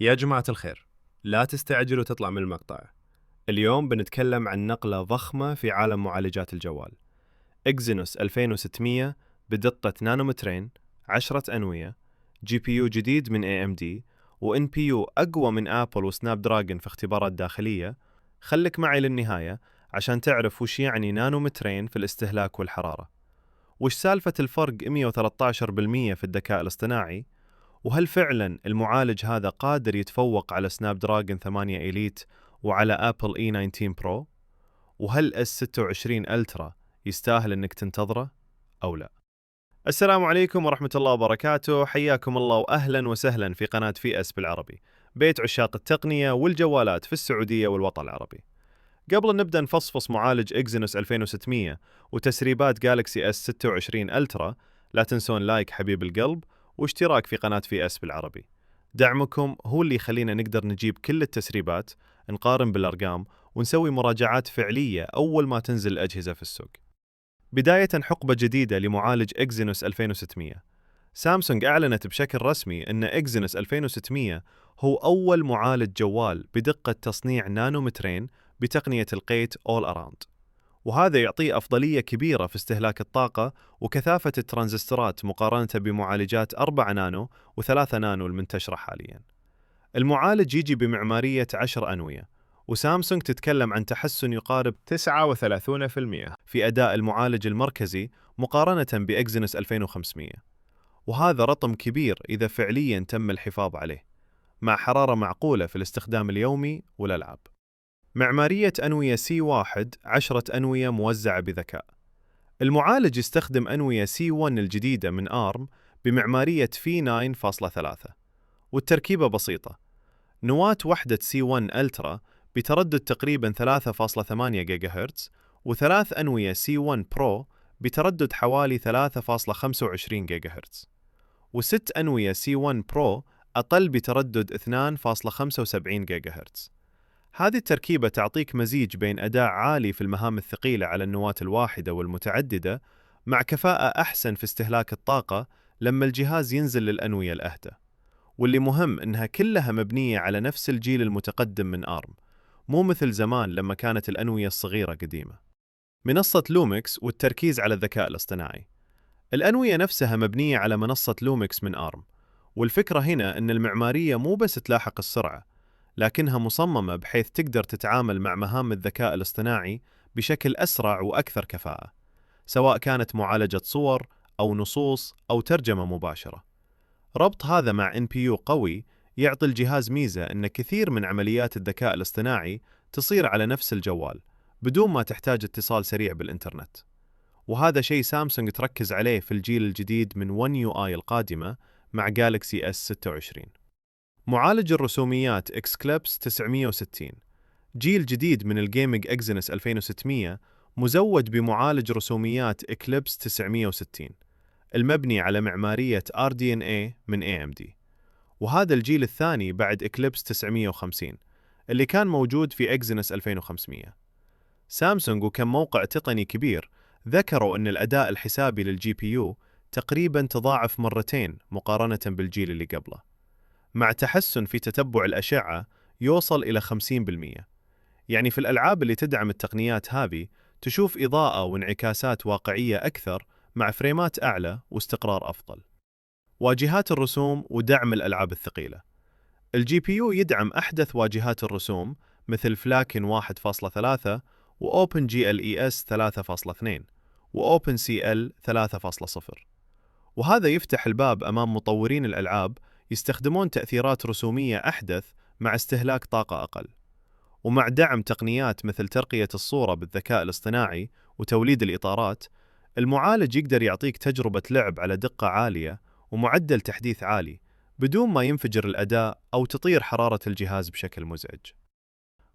يا جماعة الخير، لا تستعجلوا تطلع من المقطع. اليوم بنتكلم عن نقلة ضخمة في عالم معالجات الجوال. إكزينوس 2600 بدقة نانومترين، 10 أنوية، جي بي يو جديد من AMD، وإن بي يو أقوى من آبل وسناب دراجون في اختبارات داخلية. خلك معي للنهاية عشان تعرف وش يعني نانومترين في الاستهلاك والحرارة، وش سالفة الفرق 113% في الذكاء الاصطناعي، وهل فعلا المعالج هذا قادر يتفوق على سناب دراجون 8 إليت وعلى أبل E19 برو؟ وهل S26 ألترا يستاهل أنك تنتظره أو لا؟ السلام عليكم ورحمة الله وبركاته، حياكم الله وأهلا وسهلا في قناة في اس بالعربي، بيت عشاق التقنية والجوالات في السعودية والوطن العربي. قبل أن نبدأ نفصفص معالج إكزينوس 2600 وتسريبات جالكسي S26 ألترا، لا تنسون لايك حبيب القلب واشتراك في قناة في اس بالعربي. دعمكم هو اللي يخلينا نقدر نجيب كل التسريبات، نقارن بالأرقام ونسوي مراجعات فعلية أول ما تنزل الأجهزة في السوق. بداية حقبة جديدة لمعالج إكزينوس 2600. سامسونج أعلنت بشكل رسمي أن إكزينوس 2600 هو أول معالج جوال بدقة تصنيع نانومترين بتقنية القيت All Around، وهذا يعطيه أفضلية كبيرة في استهلاك الطاقة وكثافة الترانزستورات مقارنة بمعالجات 4 نانو و3 نانو المنتشرة حالياً. المعالج يجي بمعمارية 10 أنوية، وسامسونج تتكلم عن تحسن يقارب 39% في أداء المعالج المركزي مقارنة بإكزينوس 2500، وهذا رقم كبير إذا فعلياً تم الحفاظ عليه، مع حرارة معقولة في الاستخدام اليومي والألعاب. معمارية أنوية C1 10 أنوية موزعة بذكاء. المعالج يستخدم أنوية C1 الجديدة من ARM بمعمارية V9.3، والتركيبة بسيطة. نواة وحدة C1 ألترا بتردد تقريباً 3.8 جيجا هرتز، وثلاث أنوية C1 برو بتردد حوالي 3.25 جيجا هرتز، وست أنوية C1 برو أقل بتردد 2.75 جيجا هرتز. هذه التركيبة تعطيك مزيج بين أداء عالي في المهام الثقيلة على النواة الواحدة والمتعددة، مع كفاءة أحسن في استهلاك الطاقة لما الجهاز ينزل للأنوية الأهدى. واللي مهم إنها كلها مبنية على نفس الجيل المتقدم من ARM، مو مثل زمان لما كانت الأنوية الصغيرة قديمة. منصة لوميكس والتركيز على الذكاء الاصطناعي. الأنوية نفسها مبنية على منصة لوميكس من ARM، والفكرة هنا إن المعمارية مو بس تلاحق السرعة، لكنها مصممة بحيث تقدر تتعامل مع مهام الذكاء الاصطناعي بشكل أسرع وأكثر كفاءة، سواء كانت معالجة صور أو نصوص أو ترجمة مباشرة. ربط هذا مع NPU قوي يعطي الجهاز ميزة إن كثير من عمليات الذكاء الاصطناعي تصير على نفس الجوال بدون ما تحتاج اتصال سريع بالإنترنت، وهذا شيء سامسونج تركز عليه في الجيل الجديد من One UI القادمة مع جالكسي S26. معالج الرسوميات Eclipse 960، جيل جديد من الجيمنج إكزينوس 2600 مزود بمعالج رسوميات Eclipse 960 المبني على معمارية RDNA من AMD، وهذا الجيل الثاني بعد Eclipse 950 اللي كان موجود في إكزينوس 2500. سامسونج وكم موقع تقني كبير ذكروا أن الأداء الحسابي للجي بي يو تقريباً تضاعف مرتين مقارنة بالجيل اللي قبله، مع تحسن في تتبع الأشعة يوصل إلى 50%. يعني في الألعاب اللي تدعم التقنيات هذه تشوف إضاءة وانعكاسات واقعية أكثر مع فريمات أعلى واستقرار أفضل. واجهات الرسوم ودعم الألعاب الثقيلة. الجي بي يو يدعم أحدث واجهات الرسوم مثل فلاكن 1.3 وأوبن جي ال إي إس 3.2 وأوبن سي إل 3.0، وهذا يفتح الباب أمام مطورين الألعاب يستخدمون تأثيرات رسومية أحدث مع استهلاك طاقة أقل. ومع دعم تقنيات مثل ترقية الصورة بالذكاء الاصطناعي وتوليد الإطارات، المعالج يقدر يعطيك تجربة لعب على دقة عالية ومعدل تحديث عالي بدون ما ينفجر الأداء أو تطير حرارة الجهاز بشكل مزعج.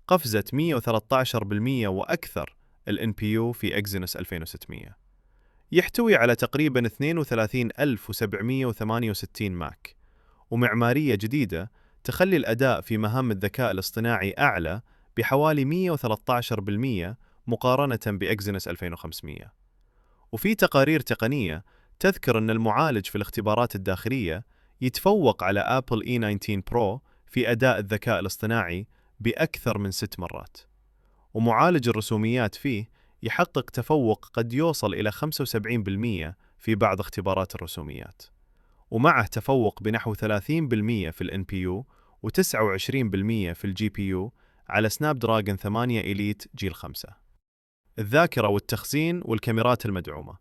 قفزة 113% وأكثر ال NPU في إكزينوس 2600، يحتوي على تقريباً 32768 ماك، ومعمارية جديدة تخلي الأداء في مهام الذكاء الاصطناعي أعلى بحوالي 113% مقارنة بإكزينوس 2500. وفي تقارير تقنية تذكر أن المعالج في الاختبارات الداخلية يتفوق على أبل E19 برو في أداء الذكاء الاصطناعي بأكثر من 6 مرات، ومعالج الرسوميات فيه يحقق تفوق قد يوصل إلى 75% في بعض اختبارات الرسوميات، ومعه تفوق بنحو 30% في ال NPU و29% في ال GPU على سناب دراجون 8 إليت جيل 5. الذاكرة والتخزين والكاميرات المدعومة.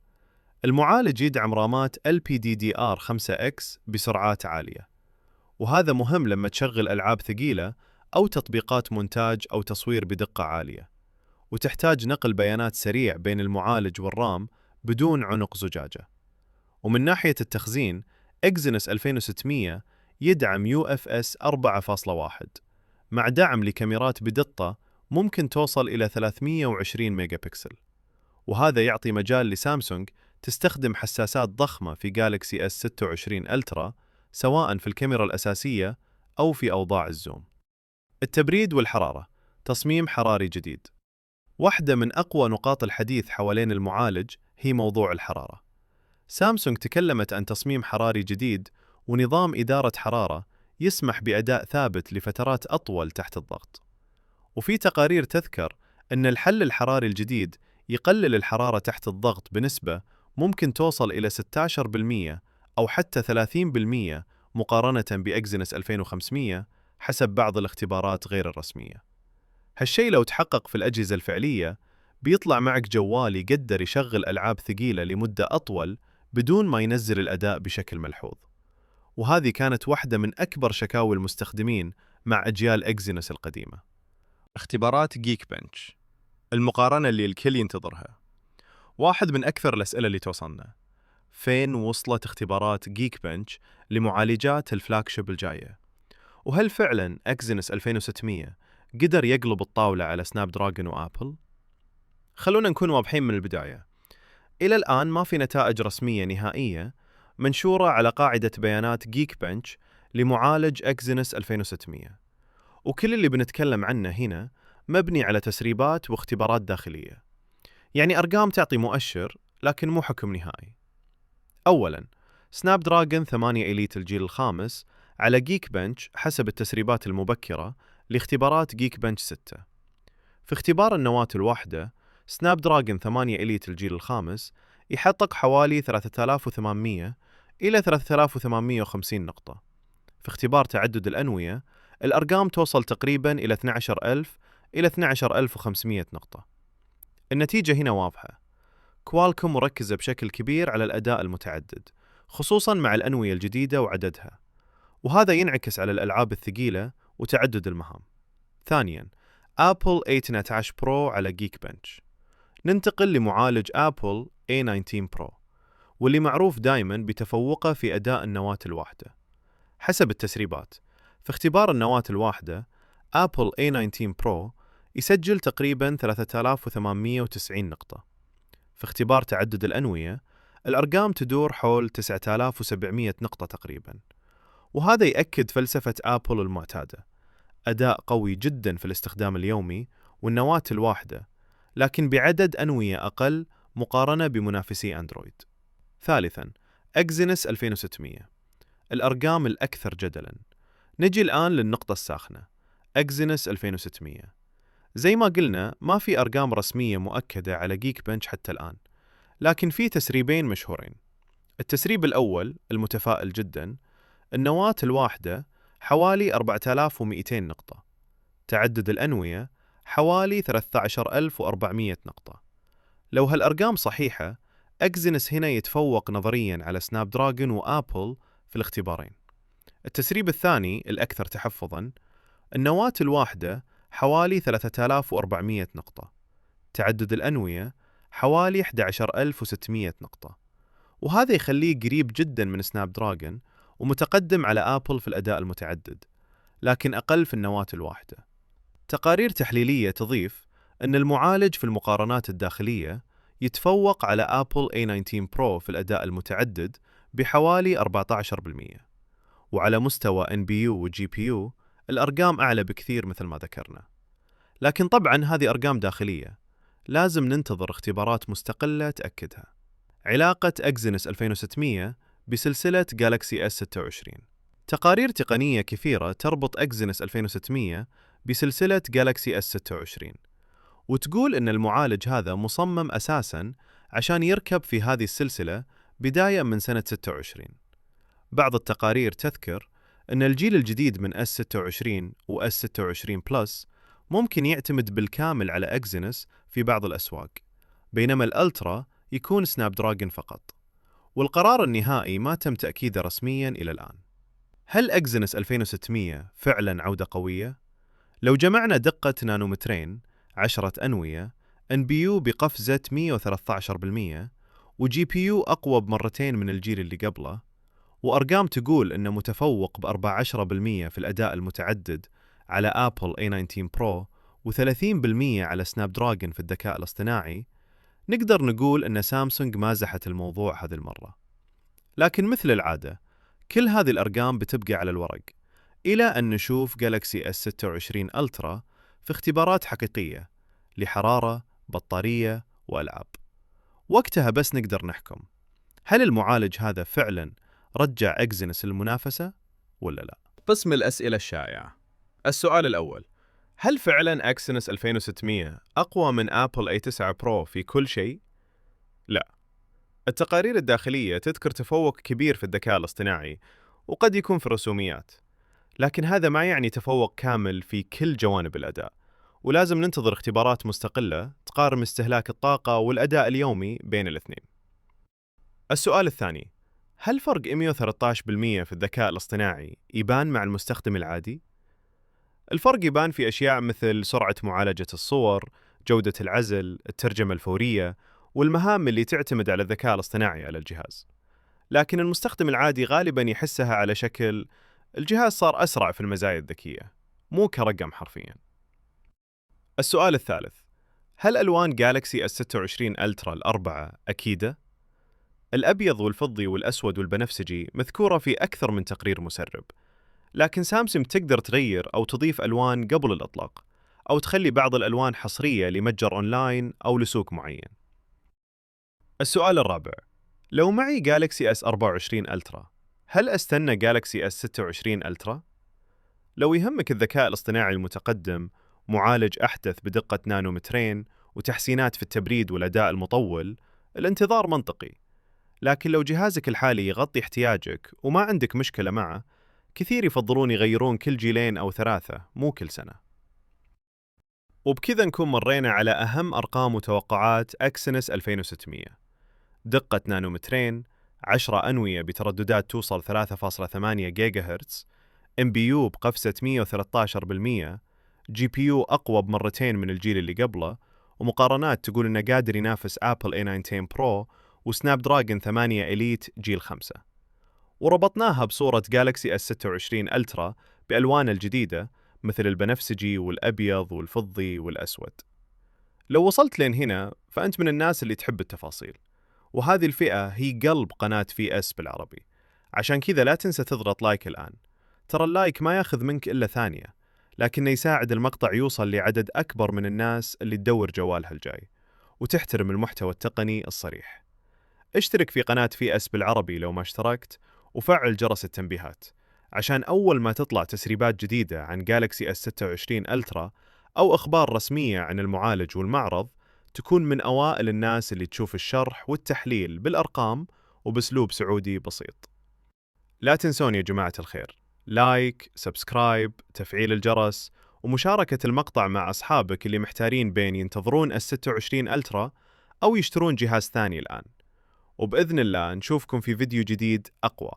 المعالج يدعم رامات LPDDR5X بسرعات عالية، وهذا مهم لما تشغل ألعاب ثقيلة أو تطبيقات مونتاج أو تصوير بدقة عالية، وتحتاج نقل بيانات سريع بين المعالج والرام بدون عنق زجاجة. ومن ناحية التخزين، إكزينوس 2600 يدعم UFS 4.1 مع دعم لكاميرات بدقة ممكن توصل إلى 320 ميجا بكسل، وهذا يعطي مجال لسامسونج تستخدم حساسات ضخمة في جالكسي S26 ألترا سواء في الكاميرا الأساسية أو في أوضاع الزوم. التبريد والحرارة. تصميم حراري جديد. واحدة من أقوى نقاط الحديث حوالين المعالج هي موضوع الحرارة. سامسونج تكلمت عن تصميم حراري جديد ونظام إدارة حرارة يسمح بأداء ثابت لفترات أطول تحت الضغط. وفي تقارير تذكر أن الحل الحراري الجديد يقلل الحرارة تحت الضغط بنسبة ممكن توصل إلى 16% أو حتى 30% مقارنة بإكزينوس 2500 حسب بعض الاختبارات غير الرسمية. هالشيء لو تحقق في الأجهزة الفعلية بيطلع معك جوال يقدر يشغل ألعاب ثقيلة لمدة أطول بدون ما ينزل الأداء بشكل ملحوظ. وهذه كانت واحدة من أكبر شكاوى المستخدمين مع أجيال إكزينوس القديمة. اختبارات جيك بنش، المقارنة اللي الكل ينتظرها. واحد من أكثر الأسئلة اللي توصلنا: فين وصلت اختبارات جيك بنش لمعالجات الفلاكشيب الجاية؟ وهل فعلاً إكزينوس 2600 قدر يقلب الطاولة على سناب دراجون وآبل؟ خلونا نكون واضحين من البداية. إلى الآن ما في نتائج رسمية نهائية منشورة على قاعدة بيانات جيك بنش لمعالج إكزينوس 2600، وكل اللي بنتكلم عنه هنا مبني على تسريبات واختبارات داخلية، يعني أرقام تعطي مؤشر لكن مو حكم نهائي. أولاً، سناب دراجون 8 إليت الجيل الخامس على جيك بنش حسب التسريبات المبكرة لاختبارات جيك بنش 6. في اختبار النواة الواحدة، سناب دراجون 8 إليت الجيل الخامس يحقق حوالي 3800 إلى 3850 نقطة. في اختبار تعدد الأنوية، الأرقام توصل تقريباً إلى 12000 إلى 12500 نقطة. النتيجة هنا واضحة: كوالكوم مركزة بشكل كبير على الأداء المتعدد، خصوصاً مع الأنوية الجديدة وعددها، وهذا ينعكس على الألعاب الثقيلة وتعدد المهام. ثانياً، آبل A12 برو على جيك بنش. ننتقل لمعالج آبل A19 برو، واللي معروف دايماً بتفوقه في أداء النواة الواحدة. حسب التسريبات، في اختبار النواة الواحدة، آبل A19 برو يسجل تقريباً 3890 نقطة. في اختبار تعدد الأنوية، الأرقام تدور حول 9700 نقطة تقريباً، وهذا يأكد فلسفة آبل المعتادة: أداء قوي جداً في الاستخدام اليومي والنواة الواحدة، لكن بعدد أنوية أقل مقارنة بمنافسي أندرويد. ثالثاً، إكزينوس 2600، الأرقام الأكثر جدلاً. نجي الآن للنقطة الساخنة: إكزينوس 2600. زي ما قلنا، ما في أرقام رسمية مؤكدة على جيك بنش حتى الآن، لكن في تسريبين مشهورين. التسريب الأول المتفائل جداً: النواة الواحدة حوالي 4200 نقطة، تعدد الأنوية حوالي 13400 نقطة. لو هالأرقام صحيحة، إكزينوس هنا يتفوق نظرياً على سناب دراجون وآبل في الاختبارين. التسريب الثاني الأكثر تحفظاً: النواة الواحدة حوالي 3400 نقطة، تعدد الأنوية حوالي 11600 نقطة، وهذا يخليه قريب جداً من سناب دراجون ومتقدم على آبل في الأداء المتعدد، لكن أقل في النواة الواحدة. تقارير تحليلية تضيف أن المعالج في المقارنات الداخلية يتفوق على آبل A19 برو في الأداء المتعدد بحوالي 14%، وعلى مستوى NPU و GPU الأرقام أعلى بكثير مثل ما ذكرنا. لكن طبعاً هذه أرقام داخلية، لازم ننتظر اختبارات مستقلة تأكدها. علاقة إكزينوس 2600 بسلسلة جالكسي S26. تقارير تقنية كثيرة تربط إكزينوس 2600 بسلسلة جالكسي S26، وتقول إن المعالج هذا مصمم أساساً عشان يركب في هذه السلسلة بداية من سنة 26. بعض التقارير تذكر أن الجيل الجديد من S26 و S26 Plus ممكن يعتمد بالكامل على إكزينوس في بعض الأسواق، بينما الألترا يكون سناب دراجون فقط، والقرار النهائي ما تم تأكيده رسمياً إلى الآن. هل إكزينوس 2600 فعلاً عودة قوية؟ لو جمعنا دقة نانومترين 10 أنوية، NPU بقفزة 113%، وجي بي يو أقوى بمرتين من الجيل اللي قبله، وأرقام تقول إنه متفوق ب14% في الأداء المتعدد على آبل A19 Pro و30% على سناب دراجون في الذكاء الاصطناعي، نقدر نقول إن سامسونج مازحت الموضوع هذه المرة. لكن مثل العادة، كل هذه الأرقام بتبقى على الورق إلى أن نشوف جالكسي S26 ألترا في اختبارات حقيقية لحرارة، بطارية، وألعاب. وقتها بس نقدر نحكم هل المعالج هذا فعلاً رجع إكزينوس للمنافسة ولا لا؟ قسم الأسئلة الشائعة. السؤال الأول: هل فعلاً إكزينوس 2600 أقوى من آبل A9 برو في كل شيء؟ لا. التقارير الداخلية تذكر تفوق كبير في الذكاء الاصطناعي، وقد يكون في الرسوميات، لكن هذا ما يعني تفوق كامل في كل جوانب الأداء، ولازم ننتظر اختبارات مستقلة تقارن استهلاك الطاقة والأداء اليومي بين الاثنين. السؤال الثاني: هل فرق 113% في الذكاء الاصطناعي يبان مع المستخدم العادي؟ الفرق يبان في أشياء مثل سرعة معالجة الصور، جودة العزل، الترجمة الفورية، والمهام اللي تعتمد على الذكاء الاصطناعي على الجهاز. لكن المستخدم العادي غالباً يحسها على شكل الجهاز صار أسرع في المزايا الذكية، مو كرقم حرفياً. السؤال الثالث: هل ألوان جالكسي S26 ألترا الأربعة أكيدة؟ الأبيض والفضي والأسود والبنفسجي مذكورة في أكثر من تقرير مسرب، لكن سامسونج تقدر تغير أو تضيف ألوان قبل الإطلاق، أو تخلي بعض الألوان حصرية لمتجر أونلاين أو لسوق معين. السؤال الرابع: لو معي جالكسي S24 ألترا، هل أستنى جالكسي S26 ألترا؟ لو يهمك الذكاء الاصطناعي المتقدم، معالج أحدث بدقة نانومترين، وتحسينات في التبريد والأداء المطول، الانتظار منطقي. لكن لو جهازك الحالي يغطي احتياجك وما عندك مشكلة معه، كثير يفضلون يغيرون كل جيلين أو 3، مو كل سنة. وبكذا نكون مرينا على أهم أرقام وتوقعات إكزينوس 2600: دقة نانومترين، 10 أنوية بترددات توصل 3.8 جيجا هرتز، NPU بقفزة 113%، جي بي يو أقوى بمرتين من الجيل اللي قبله، ومقارنات تقول إنه قادر ينافس آبل A19 برو وسناب دراجون 8 إليت جيل 5. وربطناها بصورة جالكسي S26 ألترا بألوان الجديدة مثل البنفسجي والأبيض والفضي والأسود. لو وصلت لين هنا فأنت من الناس اللي تحب التفاصيل، وهذه الفئة هي قلب قناة في اس بالعربي. عشان كذا لا تنسى تضغط لايك الآن. ترى اللايك ما ياخذ منك إلا ثانية، لكنه يساعد المقطع يوصل لعدد أكبر من الناس اللي تدور جوالها الجاي وتحترم المحتوى التقني الصريح. اشترك في قناة في اس بالعربي لو ما اشتركت، وفعل جرس التنبيهات عشان أول ما تطلع تسريبات جديدة عن جالكسي S26 ألترا أو أخبار رسمية عن المعالج والمعرض، تكون من أوائل الناس اللي تشوف الشرح والتحليل بالأرقام وبأسلوب سعودي بسيط. لا تنسون يا جماعة الخير، لايك، سبسكرايب، تفعيل الجرس، ومشاركة المقطع مع أصحابك اللي محتارين بين ينتظرون S26 ألترا أو يشترون جهاز ثاني الآن. وبإذن الله نشوفكم في فيديو جديد أقوى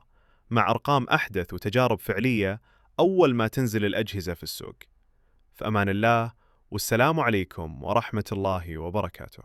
مع أرقام أحدث وتجارب فعلية أول ما تنزل الأجهزة في السوق. في أمان الله، والسلام عليكم ورحمة الله وبركاته.